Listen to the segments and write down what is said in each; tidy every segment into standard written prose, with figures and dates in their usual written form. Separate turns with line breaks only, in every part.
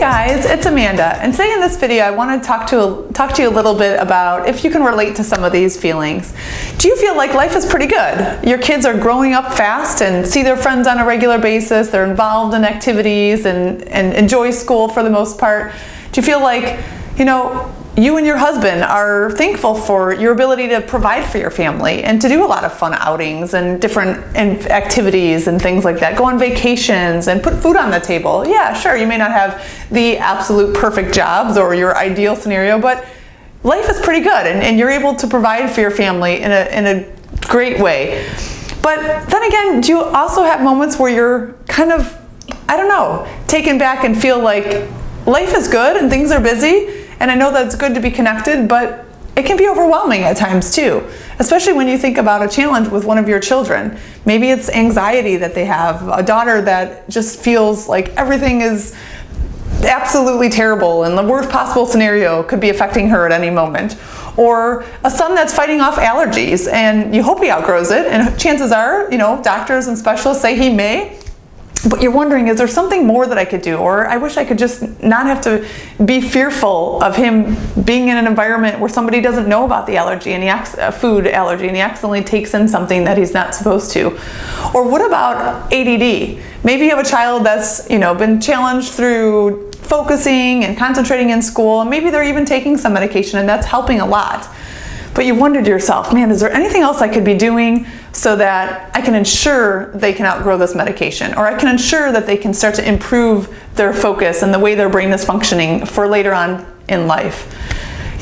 guys, it's Amanda, and today in this video I want to talk to you a little bit about if you can relate to some of these feelings. Do you feel like life is pretty good? Your kids are growing up fast and see their friends on a regular basis, they're involved in activities and enjoy school for the most part. Do you feel like, you and your husband are thankful for your ability to provide for your family and to do a lot of fun outings and different activities and things like that? Go on vacations and put food on the table. Yeah, sure, you may not have the absolute perfect jobs or your ideal scenario, but life is pretty good and you're able to provide for your family in a great way. But then again, do you also have moments where you're kind of, taken back and feel like life is good and things are busy? And I know that it's good to be connected, but it can be overwhelming at times too, especially when you think about a challenge with one of your children. Maybe it's anxiety that they have, a daughter that just feels like everything is absolutely terrible and the worst possible scenario could be affecting her at any moment. Or a son that's fighting off allergies and you hope he outgrows it, and chances are, doctors and specialists say he may. But you're wondering, is there something more that I could do? Or I wish I could just not have to be fearful of him being in an environment where somebody doesn't know about the allergy and food allergy and he accidentally takes in something that he's not supposed to. Or what about ADD? Maybe you have a child that's been challenged through focusing and concentrating in school, and maybe they're even taking some medication and that's helping a lot. But you wonder to yourself, man, is there anything else I could be doing so that I can ensure they can outgrow this medication, or I can ensure that they can start to improve their focus and the way their brain is functioning for later on in life?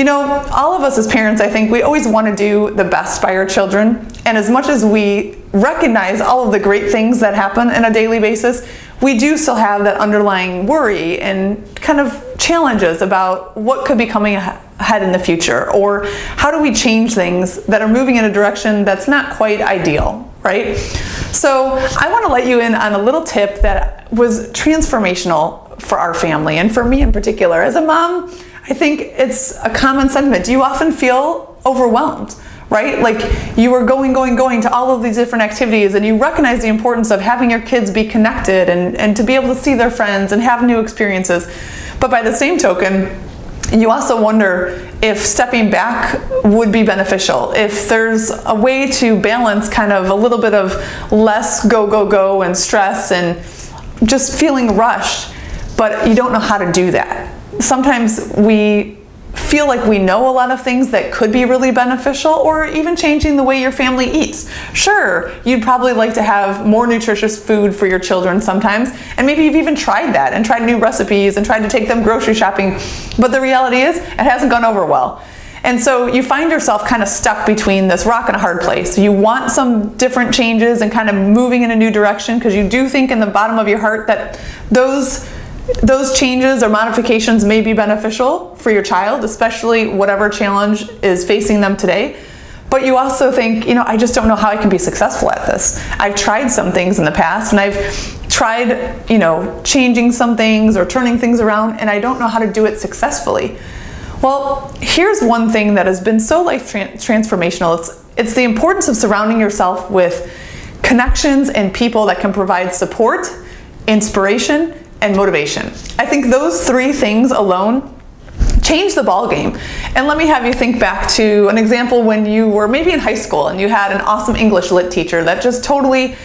All of us as parents, I think we always want to do the best by our children. And as much as we recognize all of the great things that happen on a daily basis, we do still have that underlying worry and kind of challenges about what could be coming ahead in the future, or how do we change things that are moving in a direction that's not quite ideal, right? So I want to let you in on a little tip that was transformational for our family and for me in particular. As a mom, I think it's a common sentiment. Do you often feel overwhelmed? Right? Like you are going to all of these different activities, and you recognize the importance of having your kids be connected and to be able to see their friends and have new experiences. But by the same token, you also wonder if stepping back would be beneficial, if there's a way to balance kind of a little bit of less go and stress and just feeling rushed, but you don't know how to do that. Sometimes we feel like we know a lot of things that could be really beneficial, or even changing the way your family eats. Sure, you'd probably like to have more nutritious food for your children sometimes, and maybe you've even tried that and tried new recipes and tried to take them grocery shopping, but the reality is it hasn't gone over well. And so you find yourself kind of stuck between this rock and a hard place. You want some different changes and kind of moving in a new direction because you do think in the bottom of your heart that those changes or modifications may be beneficial for your child, especially whatever challenge is facing them today. But you also think, I just don't know how I can be successful at this. I've tried some things in the past, and I've tried, changing some things or turning things around, and I don't know how to do it successfully. Well, here's one thing that has been so life transformational. It's the importance of surrounding yourself with connections and people that can provide support, inspiration, and motivation. I think those three things alone change the ball game. And let me have you think back to an example when you were maybe in high school and you had an awesome English lit teacher that just totally,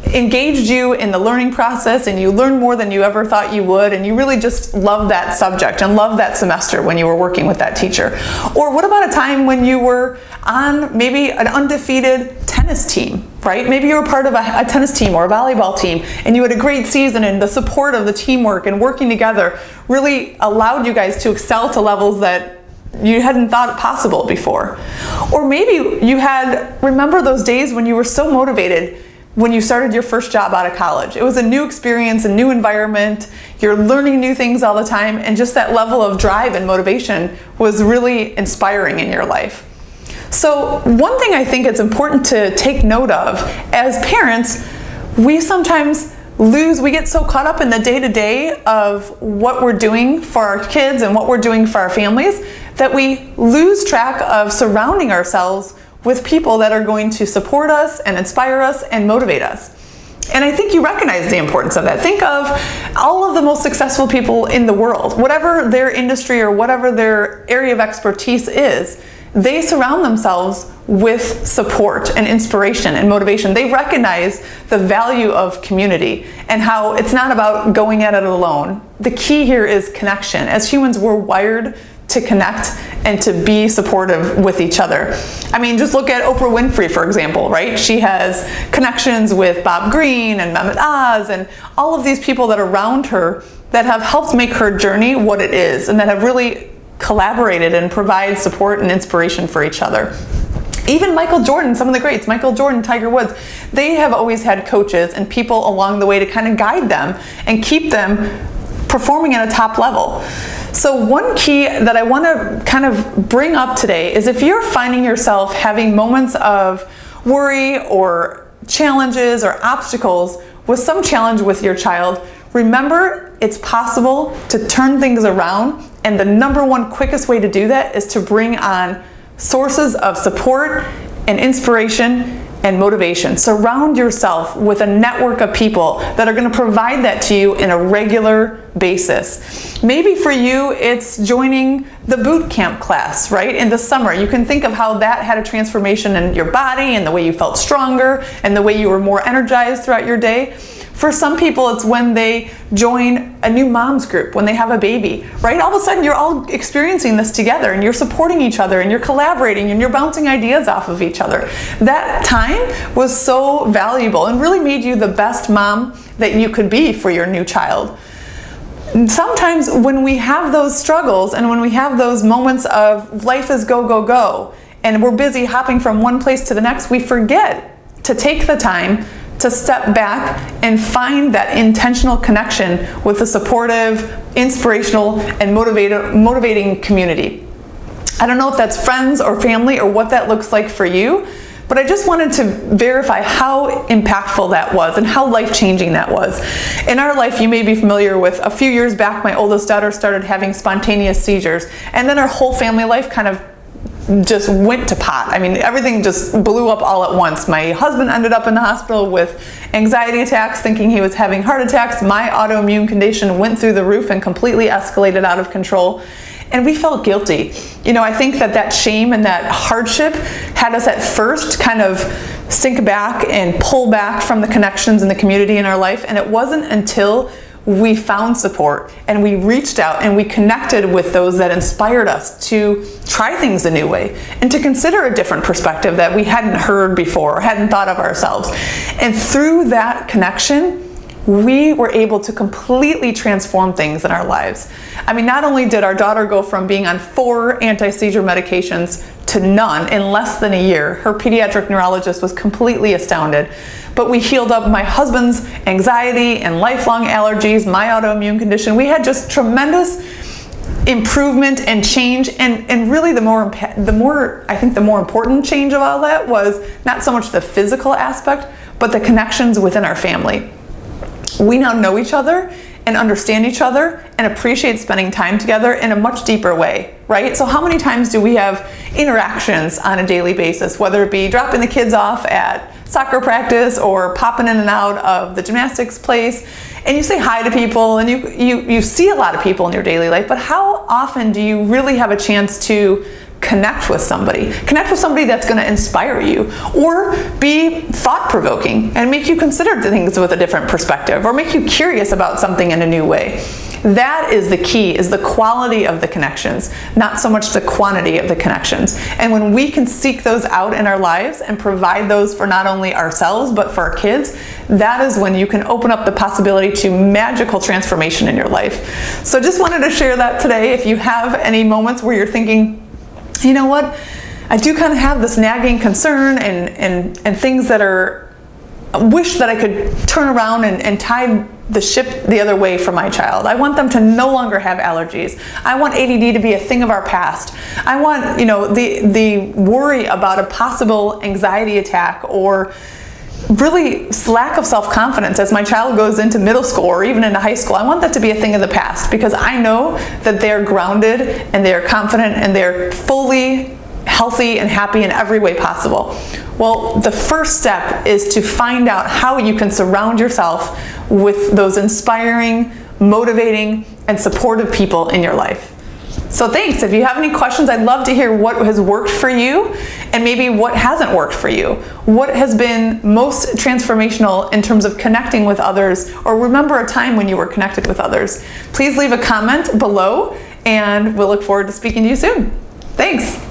engaged you in the learning process, and you learned more than you ever thought you would, and you really just loved that subject and loved that semester when you were working with that teacher. Or what about a time when you were on maybe an undefeated tennis team, right? Maybe you were part of a tennis team or a volleyball team, and you had a great season, and the support of the teamwork and working together really allowed you guys to excel to levels that you hadn't thought possible before. Or maybe you remember those days when you were so motivated when you started your first job out of college. It was a new experience, a new environment, you're learning new things all the time, and just that level of drive and motivation was really inspiring in your life. So one thing I think it's important to take note of, as parents, we sometimes we get so caught up in the day-to-day of what we're doing for our kids and what we're doing for our families that we lose track of surrounding ourselves with people that are going to support us and inspire us and motivate us. And I think you recognize the importance of that. Think of all of the most successful people in the world, whatever their industry or whatever their area of expertise is, they surround themselves with support and inspiration and motivation. They recognize the value of community and how it's not about going at it alone. The key here is connection. As humans, we're wired to connect and to be supportive with each other. I mean, just look at Oprah Winfrey, for example, right? She has connections with Bob Greene and Mehmet Oz and all of these people that are around her that have helped make her journey what it is and that have really collaborated and provide support and inspiration for each other. Even Michael Jordan, some of the greats, Michael Jordan, Tiger Woods, they have always had coaches and people along the way to kind of guide them and keep them performing at a top level. So one key that I want to kind of bring up today is if you're finding yourself having moments of worry or challenges or obstacles with some challenge with your child, remember it's possible to turn things around, and the number one quickest way to do that is to bring on sources of support and inspiration and motivation. Surround yourself with a network of people that are going to provide that to you in a regular basis. Maybe for you, it's joining the boot camp class, right? In the summer, you can think of how that had a transformation in your body and the way you felt stronger and the way you were more energized throughout your day. For some people, it's when they join a new mom's group, when they have a baby, right? All of a sudden, you're all experiencing this together and you're supporting each other and you're collaborating and you're bouncing ideas off of each other. That time was so valuable and really made you the best mom that you could be for your new child. Sometimes when we have those struggles and when we have those moments of life is go, go, go, and we're busy hopping from one place to the next, we forget to take the time to step back and find that intentional connection with a supportive, inspirational, and motivating community. I don't know if that's friends or family or what that looks like for you, but I just wanted to verify how impactful that was and how life-changing that was. In our life, you may be familiar with, a few years back, my oldest daughter started having spontaneous seizures, and then our whole family life kind of just went to pot. I mean, everything just blew up all at once. My husband ended up in the hospital with anxiety attacks, thinking he was having heart attacks. My autoimmune condition went through the roof and completely escalated out of control. And we felt guilty. You know, I think that shame and that hardship had us at first kind of sink back and pull back from the connections and the community in our life. And it wasn't until we found support and we reached out and we connected with those that inspired us to try things a new way and to consider a different perspective that we hadn't heard before or hadn't thought of ourselves. And through that connection, we were able to completely transform things in our lives. I mean, not only did our daughter go from being on 4 anti-seizure medications to none in less than a year, her pediatric neurologist was completely astounded, but we healed up my husband's anxiety and lifelong allergies, my autoimmune condition. We had just tremendous improvement and change, and really the more I think the more important change of all that was not so much the physical aspect, but the connections within our family. We now know each other and understand each other and appreciate spending time together in a much deeper way, right? So how many times do we have interactions on a daily basis, whether it be dropping the kids off at soccer practice or popping in and out of the gymnastics place, and you say hi to people and you see a lot of people in your daily life, but how often do you really have a chance to connect with somebody that's going to inspire you or be thought-provoking and make you consider things with a different perspective or make you curious about something in a new way? That is the key, is the quality of the connections, not so much the quantity of the connections. And when we can seek those out in our lives and provide those for not only ourselves but for our kids, that is when you can open up the possibility to magical transformation in your life. So just wanted to share that today. If you have any moments where you're thinking, you know what, I do kind of have this nagging concern and things that I wish that I could turn around and tide the ship the other way for my child. I want them to no longer have allergies. I want ADD to be a thing of our past. I want, the worry about a possible anxiety attack or really lack of self-confidence as my child goes into middle school or even into high school. I want that to be a thing of the past because I know that they're grounded and they're confident and they're fully healthy and happy in every way possible? Well, the first step is to find out how you can surround yourself with those inspiring, motivating, and supportive people in your life. So thanks. If you have any questions, I'd love to hear what has worked for you and maybe what hasn't worked for you. What has been most transformational in terms of connecting with others, or remember a time when you were connected with others. Please leave a comment below, and we'll look forward to speaking to you soon. Thanks.